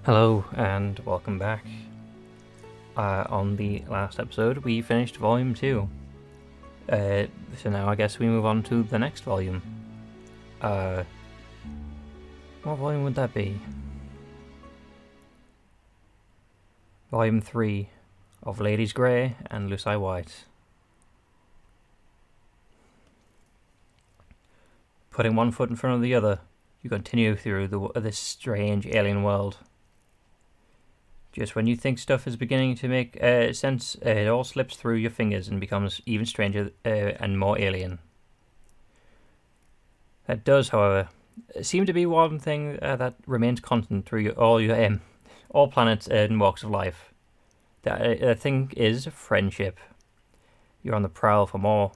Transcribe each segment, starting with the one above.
Hello and welcome back. On the last episode, we finished Volume 2. So now I guess we move on to the next volume. What volume would that be? Volume 3 of Ladies Grey and Lucy White. Putting one foot in front of the other, you continue through this strange alien world. Just when you think stuff is beginning to make sense, it all slips through your fingers and becomes even stranger and more alien. That does, however, seem to be one thing that remains constant through all planets and walks of life. That thing is friendship. You're on the prowl for more.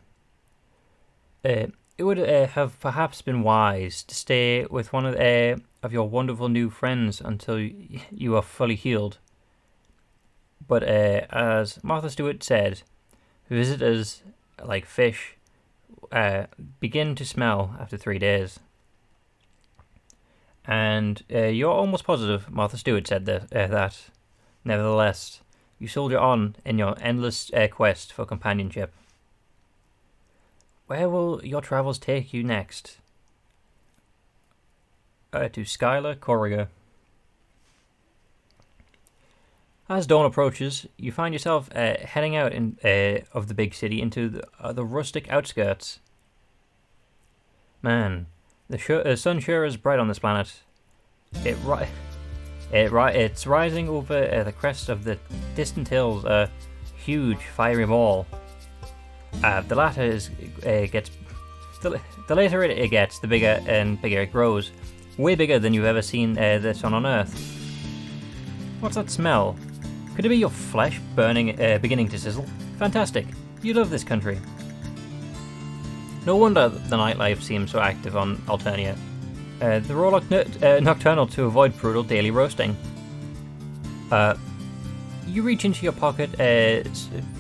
It would have perhaps been wise to stay with one of your wonderful new friends until you are fully healed. But as Martha Stewart said, visitors, like fish, begin to smell after 3 days. And you're almost positive Martha Stewart said that. Nevertheless, you soldier on in your endless quest for companionship. Where will your travels take you next? To Skylla Koriga. As dawn approaches, you find yourself heading out of the big city into the rustic outskirts. Man, the sun sure is bright on this planet. It's rising over the crest of the distant hills, a huge fiery ball. The latter the later it gets, the bigger and bigger it grows. Way bigger than you've ever seen the sun on Earth. What's that smell? Could it be your flesh beginning to sizzle? Fantastic. You love this country. No wonder the nightlife seems so active on Alternia. They're all nocturnal to avoid brutal daily roasting. You reach into your pocket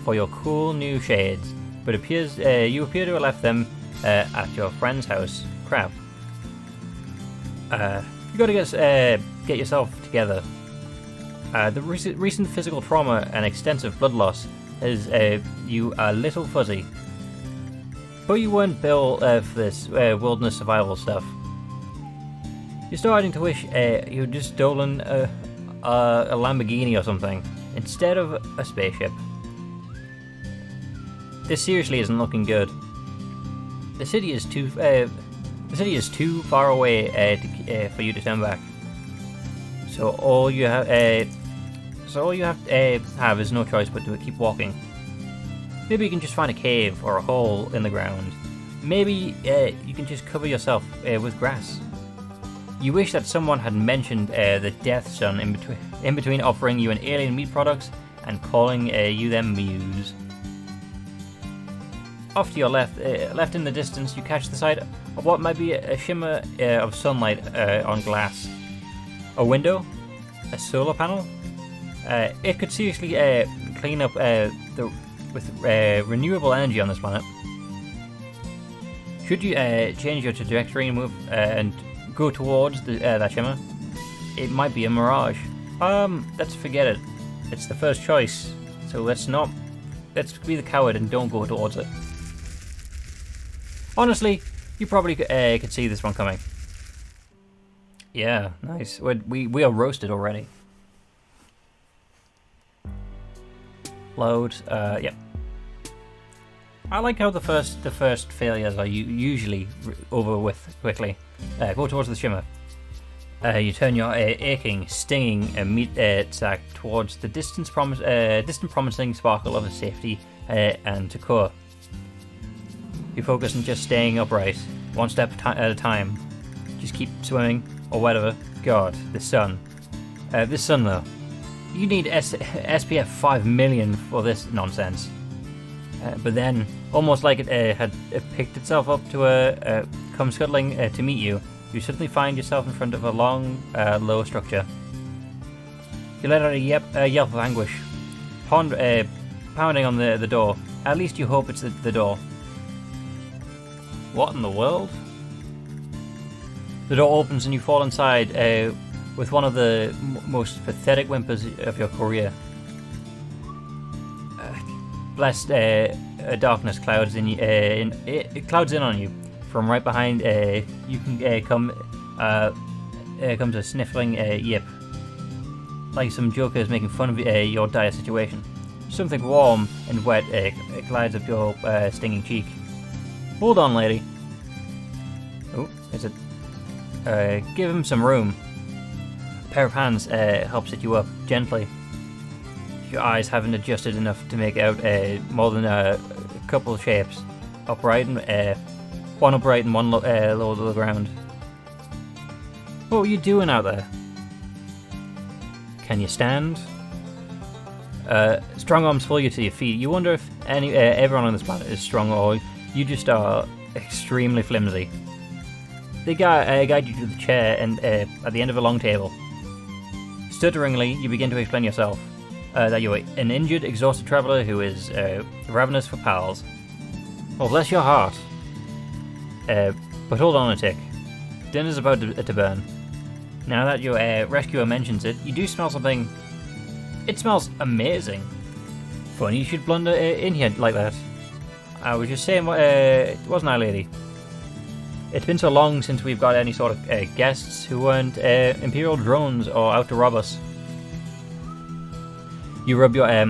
for your cool new shades, but you appear to have left them at your friend's house. Crap. You gotta get yourself together. The recent physical trauma and extensive blood loss is you a little fuzzy. But you weren't built for this wilderness survival stuff. You're starting to wish you'd just stolen a Lamborghini or something instead of a spaceship. This seriously isn't looking good. The city is too far away for you to turn back. So all you have have is no choice but to keep walking. Maybe you can just find a cave or a hole in the ground. Maybe you can just cover yourself with grass. You wish that someone had mentioned the Death Sun in between offering you an alien meat products and calling you their muse. Off to your left in the distance, you catch the sight of what might be a shimmer of sunlight on glass. A window? A solar panel? It could seriously clean up with renewable energy on this planet. Should you change your trajectory and move and go towards that shimmer, it might be a mirage. Let's forget it. It's the first choice, so let's be the coward and don't go towards it. Honestly, you probably could see this one coming. Yeah, nice. We are roasted already. Load. Yep. I like how the first failures are usually over with quickly. Go towards the shimmer. You turn your aching, stinging meat sack towards the distant promising sparkle of a safety and Takor. You focus on just staying upright, one step at a time. Just keep swimming, or whatever. God, the sun. This sun though. You need SPF 5 million for this nonsense. But then, almost like it had picked itself up to come scuttling to meet you, you suddenly find yourself in front of a long, low structure. You let out a yelp of anguish, pounding on the door. At least you hope it's the door. What in the world? The door opens and you fall inside with one of the most pathetic whimpers of your career. Blessed darkness clouds clouds in on you. From right behind, you can comes a sniffling yip, like some jokers making fun of your dire situation. Something warm and wet glides up your stinging cheek. Hold on, lady. Oh, is it? Give him some room. A pair of hands help sit you up gently. Your eyes haven't adjusted enough to make out more than a couple of shapes. Upright and one upright and one low to the ground. What were you doing out there? Can you stand? Strong arms pull you to your feet. You wonder if everyone on this planet is strong, or you just are extremely flimsy. They guide you to the chair and at the end of a long table. Stutteringly, you begin to explain yourself. That you're an injured, exhausted traveller who is ravenous for pals. Oh, bless your heart. But hold on a tick. Dinner's about to burn. Now that your rescuer mentions it, you do smell something. It smells amazing. Funny you should blunder in here like that. I was just saying, wasn't I, lady? It's been so long since we've got any sort of guests who weren't Imperial drones or out to rob us. You rub at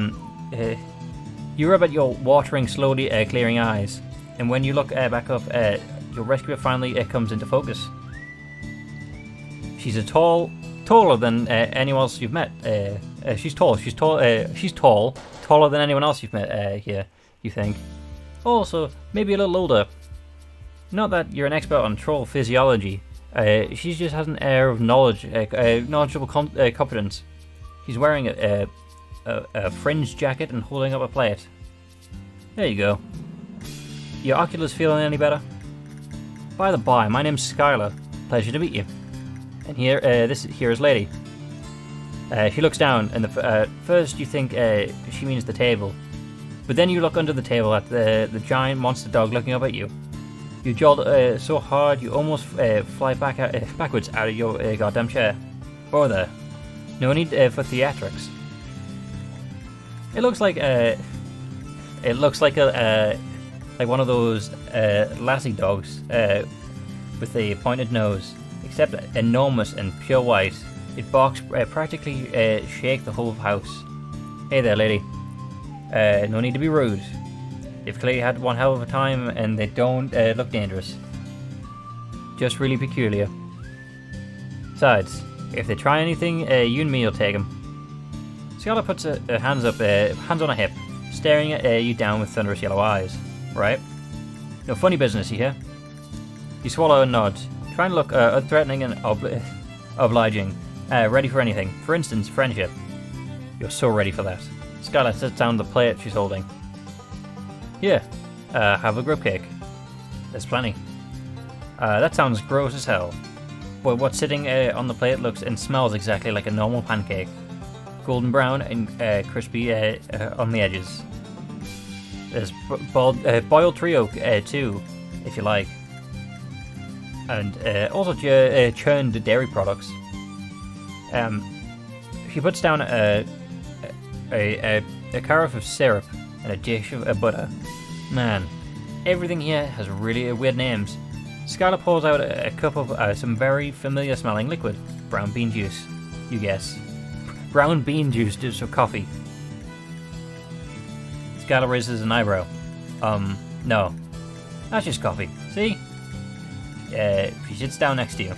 your watering, slowly clearing eyes, and when you look back up, your rescuer finally comes into focus. She's taller than anyone else you've met. She's tall, taller than anyone else you've met here, you think. Also, maybe a little older. Not that you're an expert on troll physiology. She just has an air of knowledgeable competence. She's wearing a fringed jacket and holding up a plate. There you go. Your oculars feeling any better? By the by, my name's Skylla. Pleasure to meet you. And here is lady. She looks down, and first you think she means the table, but then you look under the table at the giant monster dog looking up at you. You jolt so hard you almost fly backwards out of your goddamn chair. Oh there. No need for theatrics. It looks like like one of those lassie dogs with a pointed nose, except enormous and pure white. It barks practically shake the whole house. Hey there, lady. No need to be rude. They've clearly had one hell of a time, and they don't look dangerous. Just really peculiar. Besides, if they try anything, you and me will take them. Skylla puts her hands up, hands on her hip, staring at you down with thunderous yellow eyes. Right? No funny business, you hear? You swallow and nod, trying to look unthreatening and obliging, ready for anything. For instance, friendship. You're so ready for that. Skylla sets down the plate she's holding. Here, have a grub cake. There's plenty. That sounds gross as hell. But what's sitting on the plate looks and smells exactly like a normal pancake. Golden brown and crispy on the edges. There's boiled trio too, if you like. And also churned dairy products. She puts down a carafe of syrup and a dish of butter. Man, everything here has really weird names. Skylla pours out a cup of some very familiar smelling liquid. Brown bean juice, you guess. Brown bean juice just for coffee. Skylla raises an eyebrow. No. That's just coffee, see? She sits down next to you.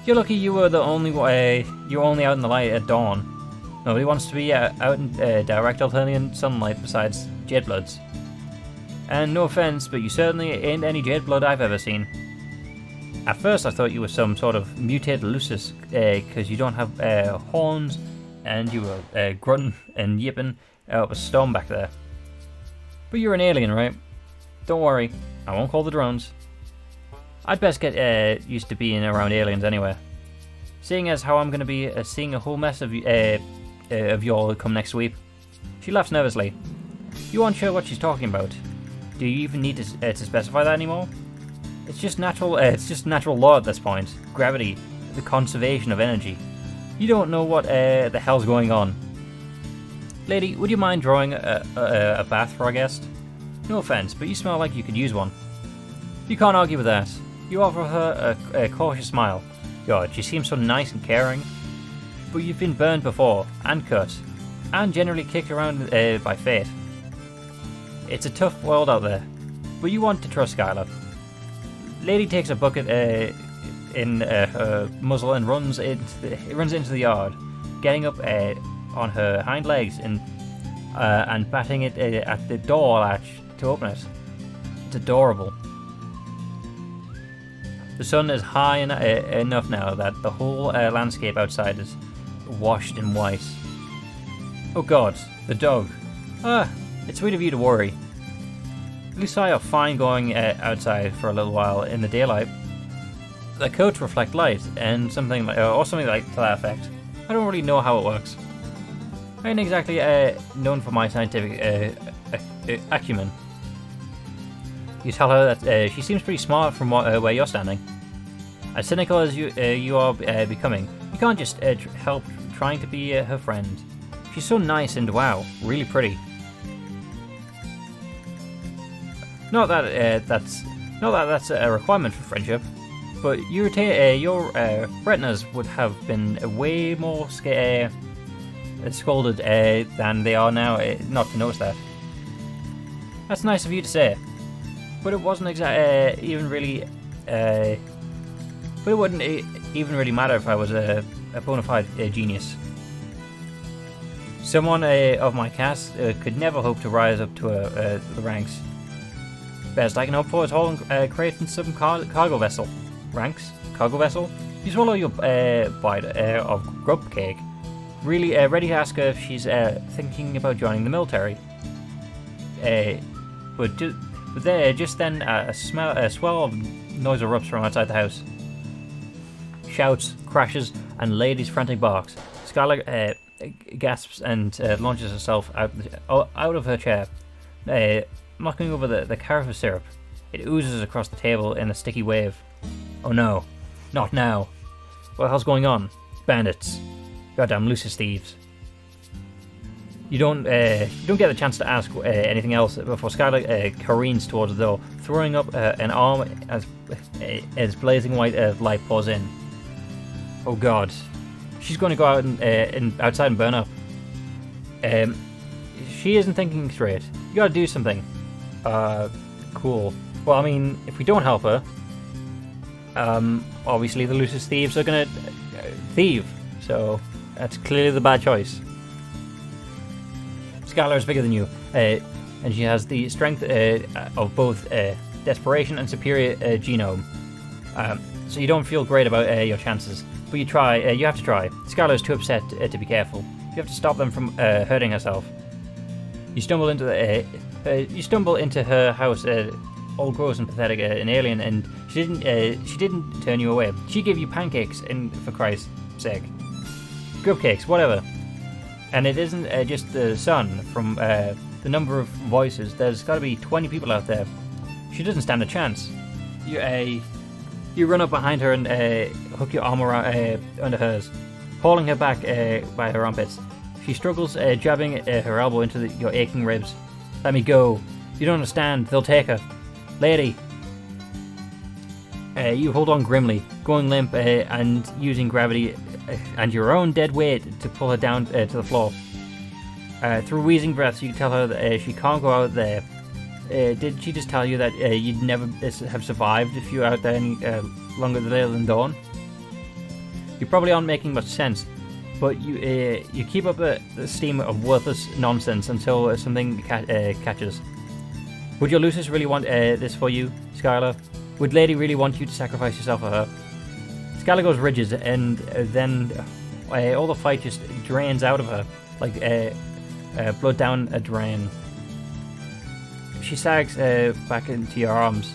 You're lucky you were you're only out in the light at dawn. Nobody wants to be out in direct Alternian sunlight besides Jedbloods. And no offense, but you certainly ain't any Jedblood I've ever seen. At first I thought you were some sort of mutated Lucis, because you don't have horns, and you were grunting and yipping up a storm back there. But you're an alien, right? Don't worry, I won't call the drones. I'd best get used to being around aliens anyway. Seeing as how I'm going to be seeing a whole mess of y'all come next week. She laughs nervously. You aren't sure what she's talking about. Do you even need to specify that anymore? It's just natural. It's just natural law at this point. Gravity. the conservation of energy. You don't know what the hell's going on. Lady, would you mind drawing a bath for our guest? No offense, but you smell like you could use one. You can't argue with that. You offer her a cautious smile. God, she seems so nice and caring. But you've been burned before, and cut, and generally kicked around by fate. It's a tough world out there, but you want to trust Skylla. Lady takes a bucket in her muzzle and runs into the yard, getting up on her hind legs and batting it at the door latch to open it. It's adorable. The sun is high enough now that the whole landscape outside is washed in white. Oh God, the dog. It's sweet of you to worry. At least I are fine going outside for a little while in the daylight. The coats reflect light and something like to that effect. I don't really know how it works. I ain't exactly known for my scientific acumen. You tell her that she seems pretty smart from where you're standing. As cynical as you are becoming, you can't just help trying to be her friend. She's so nice and wow, really pretty. Not that that's a requirement for friendship, but your retinas would have been way more scolded than they are now not to notice that. That's nice of you to say, but it wasn't even really. But it wouldn't even really matter if I was a bona fide genius. Someone of my caste could never hope to rise up to the ranks. Best I can hope for is hauling crate in some cargo vessel. Ranks? Cargo vessel? You swallow your bite of grub cake. Really ready to ask her if she's thinking about joining the military. But just then a swell of noise erupts from outside the house. Shouts, crashes, and ladies' frantic barks. Skylla gasps and launches herself out of her chair, knocking over the carafe of syrup. It oozes across the table in a sticky wave. Oh no, not now. What the hell's going on? Bandits. Goddamn Lucis thieves. You don't get the chance to ask anything else before Skylla careens towards the door, throwing up an arm as blazing white light pours in. Oh God, she's going to go out and outside and burn up. She isn't thinking straight. You gotta do something. Cool. Well, I mean, if we don't help her, obviously the Lucis thieves are gonna thieve. So that's clearly the bad choice. Skylla is bigger than you, and she has the strength of both desperation and superior genome. So you don't feel great about your chances. But you try. You have to try. Skylla is too upset to be careful. You have to stop them from hurting herself. You stumble into her house, all gross and pathetic, an alien, and she didn't turn you away. She gave you pancakes, and for Christ's sake, grub cakes, whatever. And it isn't just the sun. From the number of voices, there's got to be 20 people out there. She doesn't stand a chance. You run up behind her and hook your arm around under hers, hauling her back by her armpits. She struggles, jabbing her elbow into your aching ribs. Let me go. You don't understand. They'll take her. Lady. You hold on grimly, going limp and using gravity and your own dead weight to pull her down to the floor. Through wheezing breaths, you tell her that she can't go out there. Did she just tell you that you'd never have survived if you were out there any longer than dawn? You probably aren't making much sense, but you keep up the stream of worthless nonsense until something catches. Would your Lucis really want this for you, Skylla? Would Lady really want you to sacrifice yourself for her? Skylla goes rigid, and then all the fight just drains out of her, like blood down a drain. She sags back into your arms.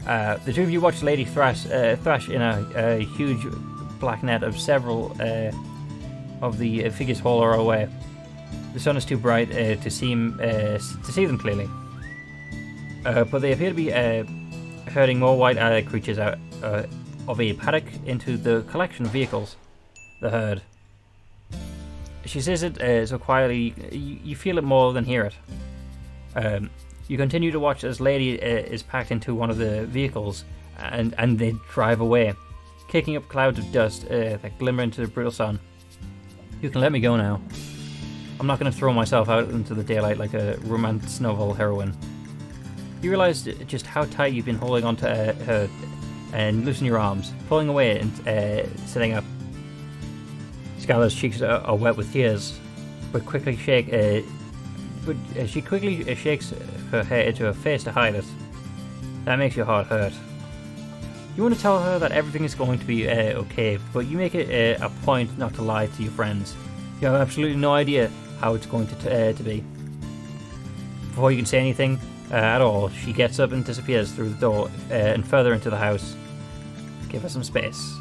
The two of you watch Lady thrash in a huge black net of several of the figures haul her away. The sun is too bright to see them clearly, but they appear to be herding more white creatures out of a paddock into the collection of vehicles, the herd. She says it so quietly you feel it more than hear it. You continue to watch as Lady is packed into one of the vehicles, and they drive away, kicking up clouds of dust that glimmer into the brutal sun. You can let me go now. I'm not going to throw myself out into the daylight like a romance novel heroine. You realise just how tight you've been holding onto her and loosen your arms, pulling away and sitting up. Skylla's cheeks are wet with tears, but she quickly shakes her hair into her face to hide it. That makes your heart hurt. You want to tell her that everything is going to be okay, but you make it a point not to lie to your friends. You have absolutely no idea how it's going to be. Before you can say anything at all, she gets up and disappears through the door and further into the house. Give her some space.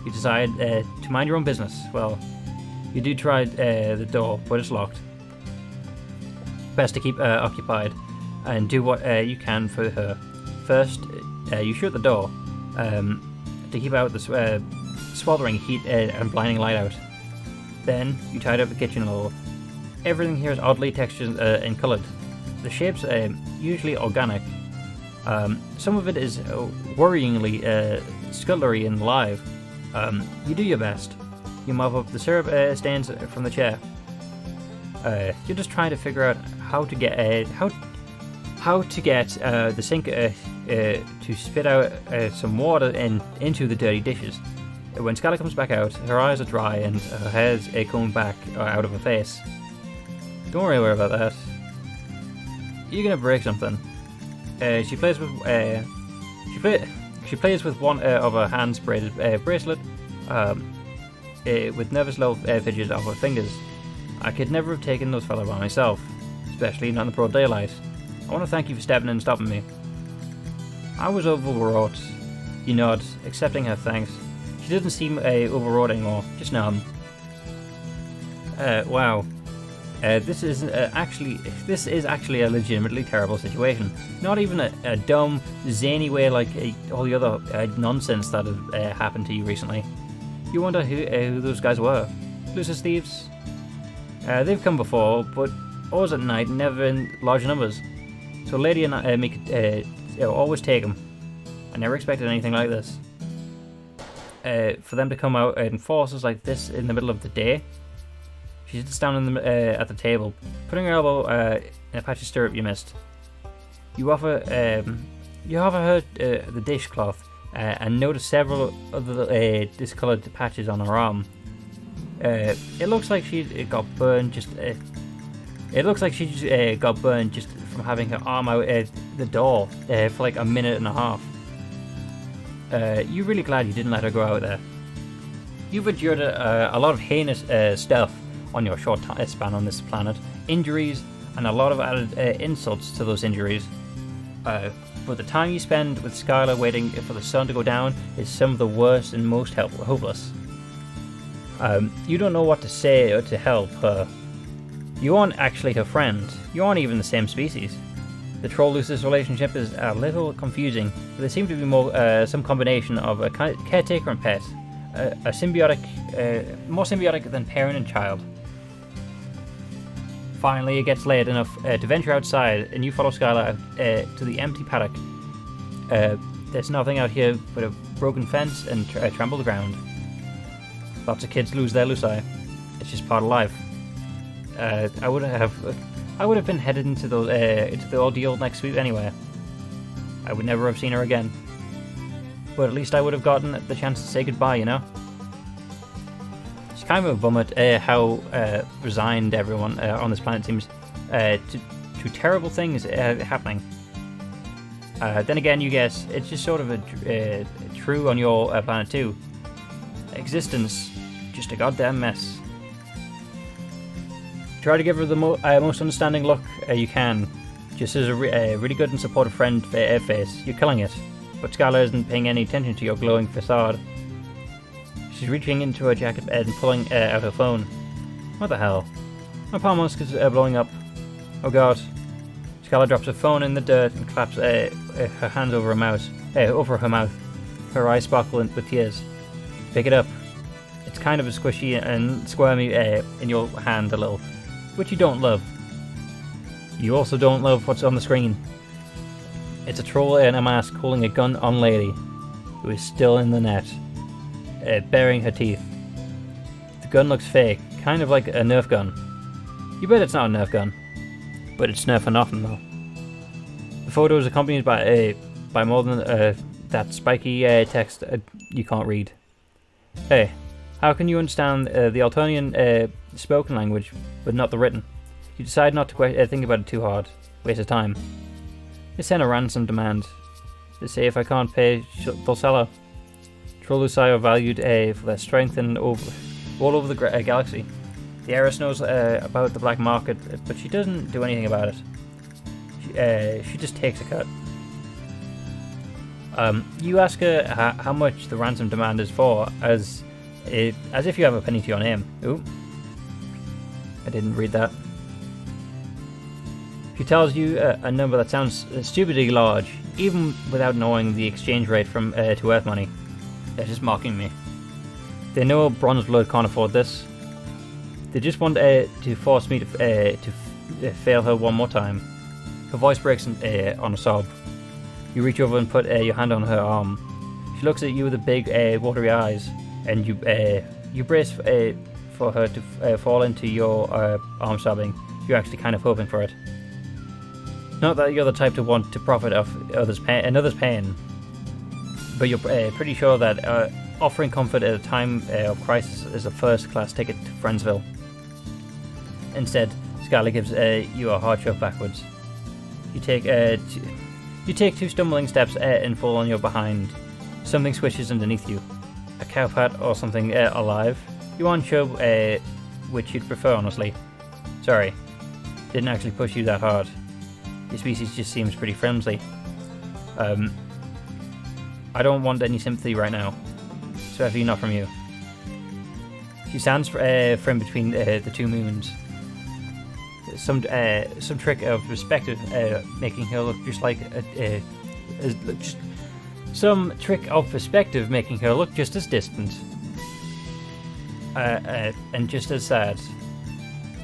You decide to mind your own business. Well, you do try the door, but it's locked. Best to keep occupied and do what you can for her. First, you shut the door to keep out the sweltering heat and blinding light out. Then, you tied up the kitchen a little. Everything here is oddly textured and coloured. The shapes are usually organic. Some of it is worryingly scullery and alive. You do your best. You mop up the syrup stains from the chair. You're just trying to figure out how to get the sink to spit out some water into the dirty dishes. When Skylla comes back out, her eyes are dry and her hair's combed back out of her face. Don't worry about that. You're gonna break something. She plays with one of her hands braided bracelet with nervous little fidgets of her fingers. I could never have taken those fellas by myself, especially not in the broad daylight. I want to thank you for stepping in and stopping me. I was overwrought. You nod, accepting her thanks. She doesn't seem overwrought anymore, just numb. Wow. This is actually a legitimately terrible situation. Not even a dumb, zany way like all the other nonsense that has happened to you recently. You wonder who those guys were. Lucis thieves? They've come before, but always at night, never in large numbers. So Lady and I always take them. I never expected anything like this. For them to come out in forces like this in the middle of the day. She sits down at the table, putting her elbow in a patch of syrup you missed. You offer her the dishcloth and notice several of the discoloured patches on her arm. It looks like she got burned just. It looks like she just got burned just from having her arm out the door for like a minute and a half. You're really glad you didn't let her go out there. You've endured a lot of heinous stuff on your short span on this planet, injuries, and a lot of added insults to those injuries. But the time you spend with Skylla waiting for the sun to go down is some of the worst and most hopeless. You don't know what to say or to help her. You aren't actually her friend. You aren't even the same species. The Troll-Lucis relationship is a little confusing, but there seems to be some combination of a caretaker and pet, a symbiotic, more symbiotic than parent and child. Finally, it gets late enough to venture outside, and you follow Skylla to the empty paddock. There's nothing out here but a broken fence and trampled ground. Lots of kids lose their Luci. It's just part of life. I would have been headed into the ordeal next week anyway. I would never have seen her again. But at least I would have gotten the chance to say goodbye, you know? It's kind of a bummer how resigned everyone on this planet seems to terrible things happening. Then again, you guess, it's just sort of true on your planet too. Existence, just a goddamn mess. Try to give her the most understanding look you can, just as a really good and supportive friend face. You're killing it, but Skylla isn't paying any attention to your glowing facade. She's reaching into her jacket and pulling out her phone. What the hell? My palm musk is blowing up. Oh god. Skylla drops her phone in the dirt and claps her hands over her mouth. her eyes sparkle with tears. Pick it up. It's kind of squishy and squirmy in your hand a little, which you don't love. You also don't love what's on the screen. It's a troll in a mask holding a gun on lady, who is still in the net, baring her teeth. The gun looks fake, kind of like a Nerf gun. You bet it's not a Nerf gun, but it's Nerf for nothing though. The photo is accompanied by more than that spiky text you can't read. Hey, how can you understand the Alternian spoken language, but not the written? You decide not to think about it too hard. Waste of time. They send a ransom demand. They say if I can't pay, they'll sell her. Trollusai are valued for their strength and all over the galaxy. The heiress knows about the black market, but she doesn't do anything about it. She just takes a cut. You ask her how much the ransom demand is for, as if you have a penny to your name. Ooh, I didn't read that. She tells you a number that sounds stupidly large, even without knowing the exchange rate from to Earth money. They're just mocking me. They know Bronze Blood can't afford this. They just want to force me to fail her one more time. Her voice breaks on a sob. You reach over and put your hand on her arm. She looks at you with the big watery eyes, and you brace for her to fall into your arm sobbing. You're actually kind of hoping for it. Not that you're the type to want to profit off another's pain, but you're pretty sure that offering comfort at a time of crisis is a first-class ticket to Friendsville. Instead, Skylla gives you a hard shove backwards. You take two stumbling steps and fall on your behind. Something swishes underneath you. A cow pat or something alive. You aren't sure which you'd prefer, honestly. Sorry, didn't actually push you that hard. Your species just seems pretty friendly. I don't want any sympathy right now. Especially not from you. She stands for in between the two moons. Some trick of perspective making her look just like some trick of perspective making her look just as distant and just as sad.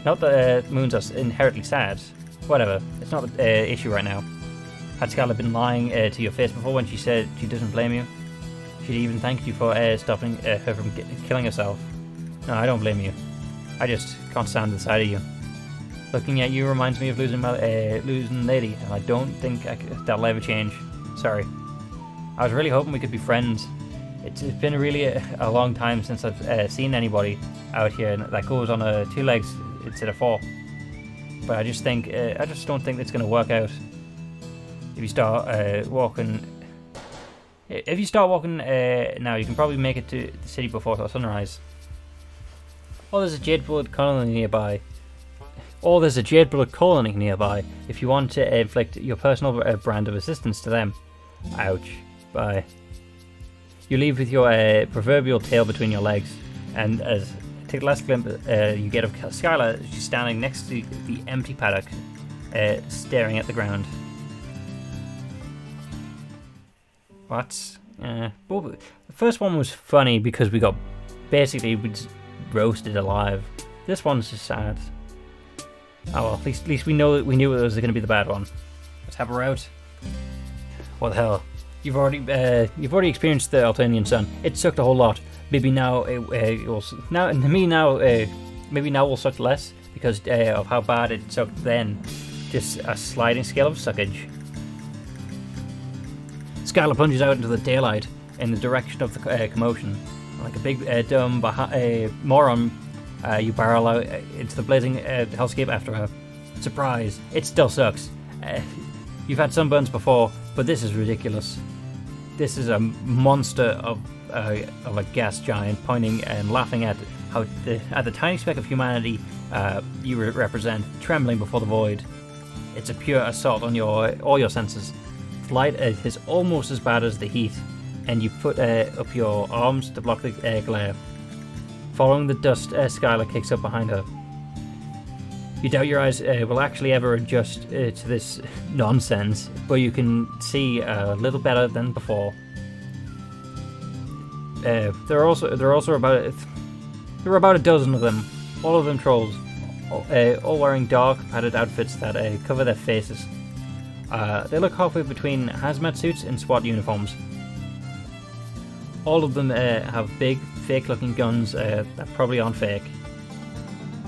Not that moons are inherently sad. Whatever, it's not the issue right now. Had Skylla been lying to your face before when she said she doesn't blame you? She'd even thanked you for stopping her from killing herself. No, I don't blame you. I just can't stand the sight of you. Looking at you reminds me of losing Lady, and I don't think that'll ever change. Sorry. I was really hoping we could be friends. It's been really a long time since I've seen anybody out here that goes on 2 legs instead of 4. But I just don't think it's going to work out. If you start walking now, you can probably make it to the city before sunrise. Or there's a Jadeblood colony nearby. If you want to inflict your personal brand of assistance to them. Ouch. Bye. You leave with your proverbial tail between your legs, and as take the last glimpse you get of Skylla, she's standing next to the empty paddock, staring at the ground. What? The first one was funny because we just roasted alive. This one's just sad. Oh well, at least we knew it was going to be the bad one. Let's have her out. What the hell? You've already experienced the Alternian sun. It sucked a whole lot. Maybe now maybe now we'll suck less because of how bad it sucked then. Just a sliding scale of suckage. Skylla plunges out into the daylight in the direction of the commotion. Like a big dumb moron, you barrel out into the blazing hellscape after her. Surprise! It still sucks. You've had sunburns before, but this is ridiculous. This is a monster of a gas giant pointing and laughing at the tiny speck of humanity you represent, trembling before the void. It's a pure assault on all your senses. The light is almost as bad as the heat, and you put up your arms to block the glare. Following the dust, Skylla kicks up behind her. You doubt your eyes will actually ever adjust to this nonsense, but you can see a little better than before. There are also about a dozen of them, all of them trolls, all wearing dark padded outfits that cover their faces. They look halfway between hazmat suits and SWAT uniforms. All of them have big, fake-looking guns that probably aren't fake.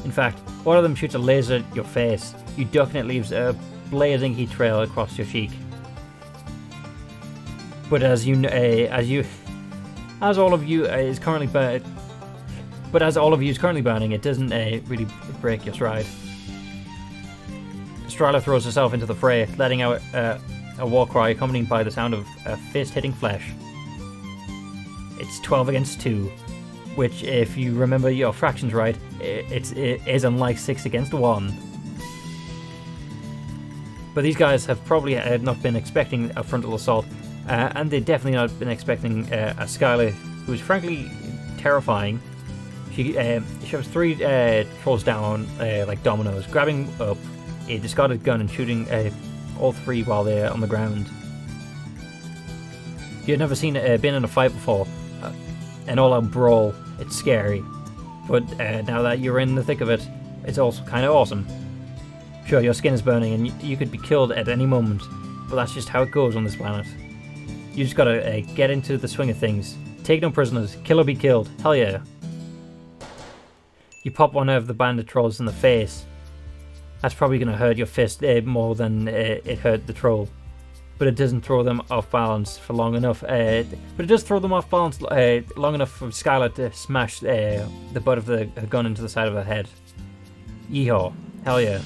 In fact, one of them shoots a laser at your face. You duck and it leaves a blazing heat trail across your cheek. But as all of you is currently burning, it doesn't really break your stride. Skylla throws herself into the fray, letting out a war cry accompanied by the sound of a fist hitting flesh. It's 12 against 2, which, if you remember your fractions right, it is unlike 6 against 1. But these guys have probably not been expecting a frontal assault, and they've definitely not been expecting a Skylla who is frankly terrifying. She shoves 3 trolls down like dominoes, grabbing up a discarded gun and shooting all 3 while they're on the ground. You've never been in a fight before, an all-out brawl. It's scary, but now that you're in the thick of it, it's also kind of awesome. Sure, your skin is burning and you could be killed at any moment, but that's just how it goes on this planet. You just gotta get into the swing of things. Take no prisoners, kill or be killed, hell yeah. You pop one of the bandit trolls in the face. That's probably gonna hurt your fist more than it hurt the troll. But it doesn't throw them off balance for long enough. But it does throw them off balance long enough for Skylla to smash the butt of the gun into the side of her head. Yeehaw. Hell yeah.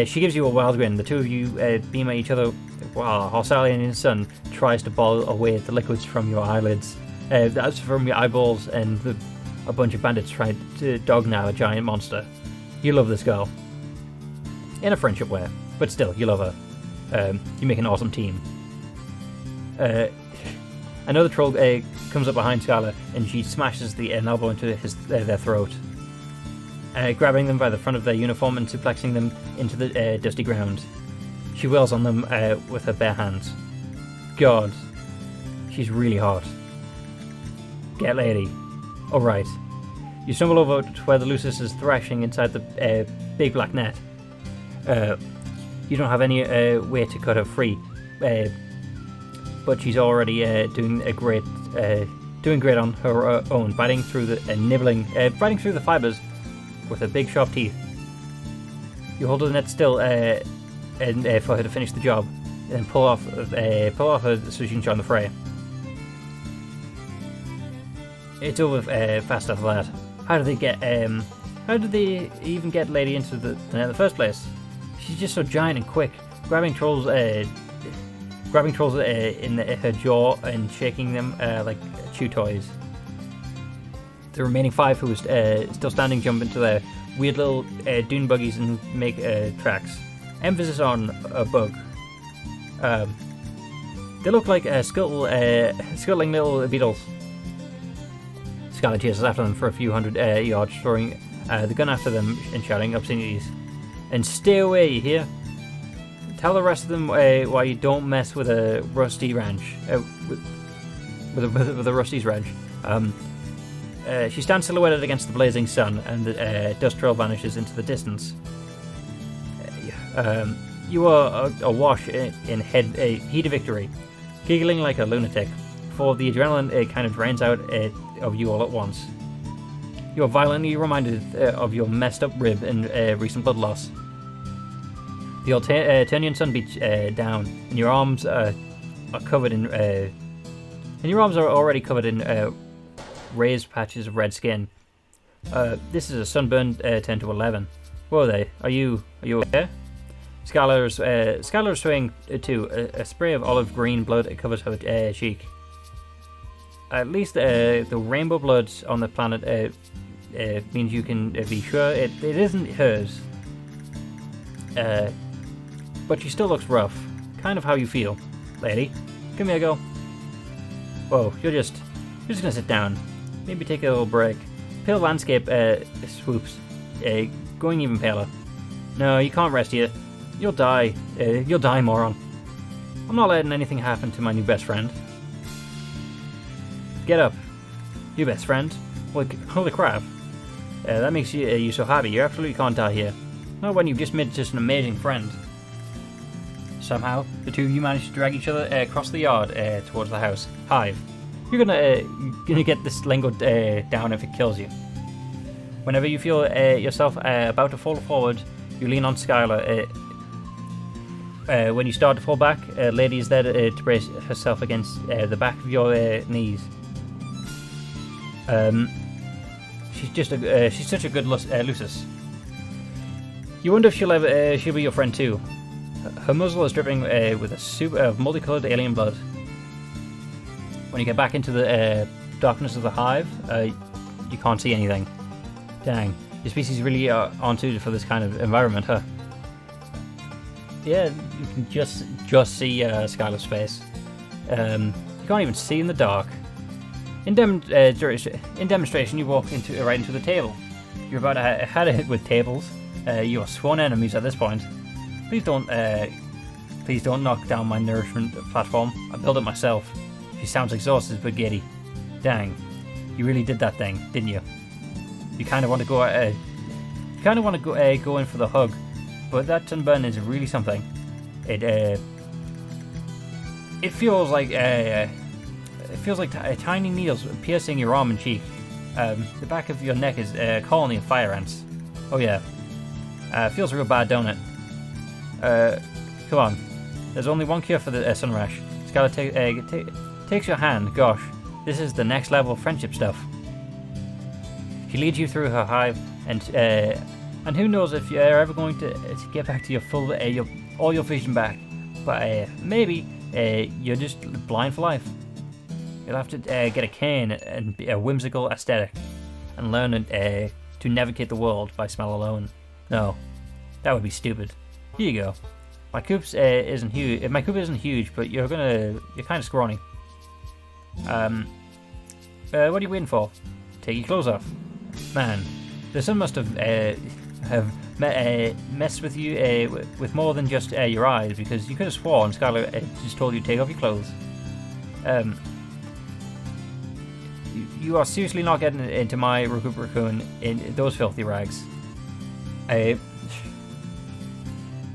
She gives you a wild grin. The two of you beam at each other while Alternian's son tries to boil away the liquids from your eyelids. That's from your eyeballs, and a bunch of bandits try to dognail a giant monster. You love this girl. In a friendship way, but still, you love her. You make an awesome team. Another troll comes up behind Skylla, and she smashes an elbow into their throat, grabbing them by the front of their uniform and suplexing them into the dusty ground. She wails on them with her bare hands. God, she's really hot. Get lady. Alright. You stumble over to where the Lucis is thrashing inside the big black net. You don't have any way to cut her free, but she's already doing great on her own, biting through biting through the fibers with her big sharp teeth. You hold the net still and for her to finish the job, and pull off her so she can join the fray. It's over fast after that. How did they even get Lady into the net in the first place? She's just so giant and quick, grabbing trolls in her jaw and shaking them like chew toys. The remaining 5 who were still standing jump into their weird little dune buggies and make tracks. Emphasis on a bug. They look like scuttling little beetles. Skylla chases after them for a few hundred yards, throwing the gun after them and shouting obscenities. And stay away, you hear? Tell the rest of them why you don't mess with a rusty ranch. With a rusty's ranch. She stands silhouetted against the blazing sun, and the dust trail vanishes into the distance. You are awash in heat of victory, giggling like a lunatic, for the adrenaline kind of drains out of you all at once. You are violently reminded of your messed up rib and recent blood loss. The Alternian sun beats down, and your arms are covered in. And your arms are already covered in raised patches of red skin. This is a sunburn 10 to 11. Whoa, there. Are you okay? Skylla is swaying too. A spray of olive green blood covers her cheek. At least the rainbow blood on the planet means you can be sure it isn't hers. But she still looks rough. Kind of how you feel, lady. Give me a go. Whoa, you're just gonna sit down. Maybe take a little break. Pale landscape swoops, going even paler. No, you can't rest here. You'll die. You'll die, moron. I'm not letting anything happen to my new best friend. Get up. You best friend. Holy crap. That makes you so happy. You absolutely can't die here. Not when you've just made just an amazing friend. Somehow, the two of you manage to drag each other across the yard towards the house. Hive. You're gonna get this lingo down if it kills you. Whenever you feel yourself about to fall forward, you lean on Skylla. When you start to fall back, Lady is there to brace herself against the back of your knees. She's such a good Lucis. You wonder if she'll be your friend too. Her muzzle is dripping with a soup of multicolored alien blood. When you get back into the darkness of the hive, you can't see anything. Dang, your species really aren't suited for this kind of environment, huh? Yeah, you can just see Skylla's face. You can't even see in the dark. In demonstration, you walk right into the table. You're about to head it with tables. You are sworn enemies at this point. Please don't knock down my nourishment platform. I built it myself. She sounds exhausted but giddy. Dang, you really did that thing, didn't you? You kind of want to go. Go in for the hug, but that sunburn is really something. It feels like tiny needles piercing your arm and cheek. The back of your neck is a colony of fire ants. Oh yeah, feels real bad, don't it? Come on. There's only one cure for the sun rash. Skylla takes your hand. Gosh, this is the next level of friendship stuff. She leads you through her hive, and who knows if you're ever going to get back to your full all your vision back. But maybe you're just blind for life. You'll have to get a cane and be a whimsical aesthetic, and learn to navigate the world by smell alone. No, that would be stupid. Here you go. My coop isn't huge. My coop isn't huge, but you're kind of scrawny. What are you waiting for? Take your clothes off. Man, the sun must have messed with you with more than just your eyes, because you could have sworn Skylla just told you to take off your clothes. You are seriously not getting into my raccoon in those filthy rags.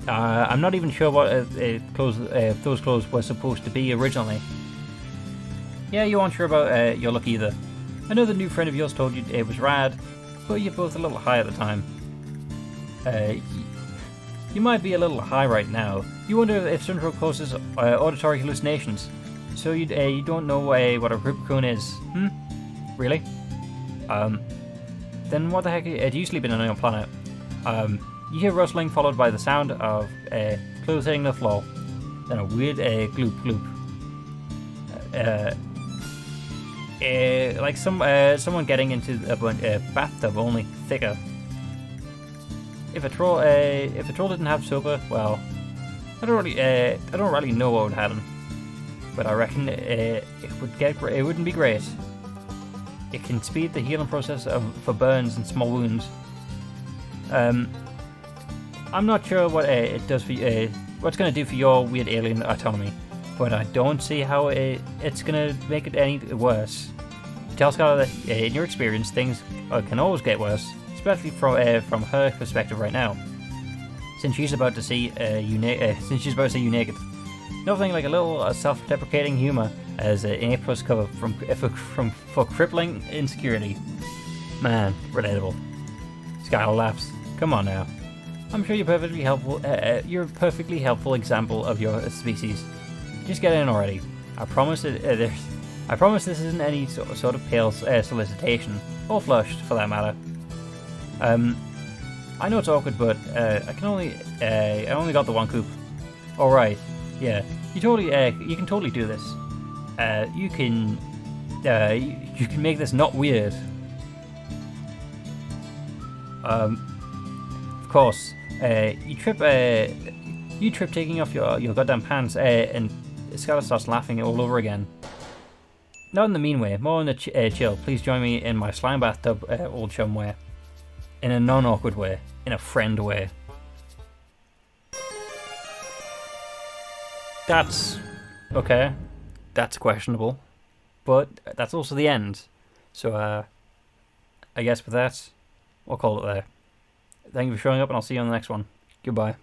I'm not even sure what those clothes were supposed to be originally. Yeah, you aren't sure about your look either. I know the new friend of yours told you it was rad, but you're both a little high at the time. You might be a little high right now. You wonder if Sunro causes auditory hallucinations. So you don't know what a raccoon is? Really? Then what the heck have you sleeping on your planet? You hear rustling followed by the sound of clothes hitting the floor. Then a weird gloop gloop. Like someone getting into a bathtub, only thicker. If a troll didn't have sopa, well, I don't really know what would happen, but I reckon it wouldn't be great. It can speed the healing process for burns and small wounds. I'm not sure what it does for what's going to do for your weird alien autonomy, but I don't see how it's going to make it any worse. Tell Skylla that in your experience, things can always get worse, especially from her perspective right now, since she's about to see you naked. Nothing like a little self-deprecating humor as an A+ cover for crippling insecurity. Man, relatable. Skylla laughs. Come on now. I'm sure you're perfectly helpful. You're a perfectly helpful example of your species. Just get in already. I promise this isn't any sort of pale solicitation, or flushed for that matter. I know it's awkward, but I only got the one coop. All right, yeah, you can totally do this. You can make this not weird. Of course, you trip taking off your goddamn pants, and Skylla starts laughing all over again. Not in the mean way, more in the chill. Please join me in my slime bathtub, old chum way. In a non-awkward way, in a friend way. That's okay. That's questionable. but that's also the end. So I guess with that, we'll call it there. Thank you for showing up, and I'll see you on the next one. Goodbye.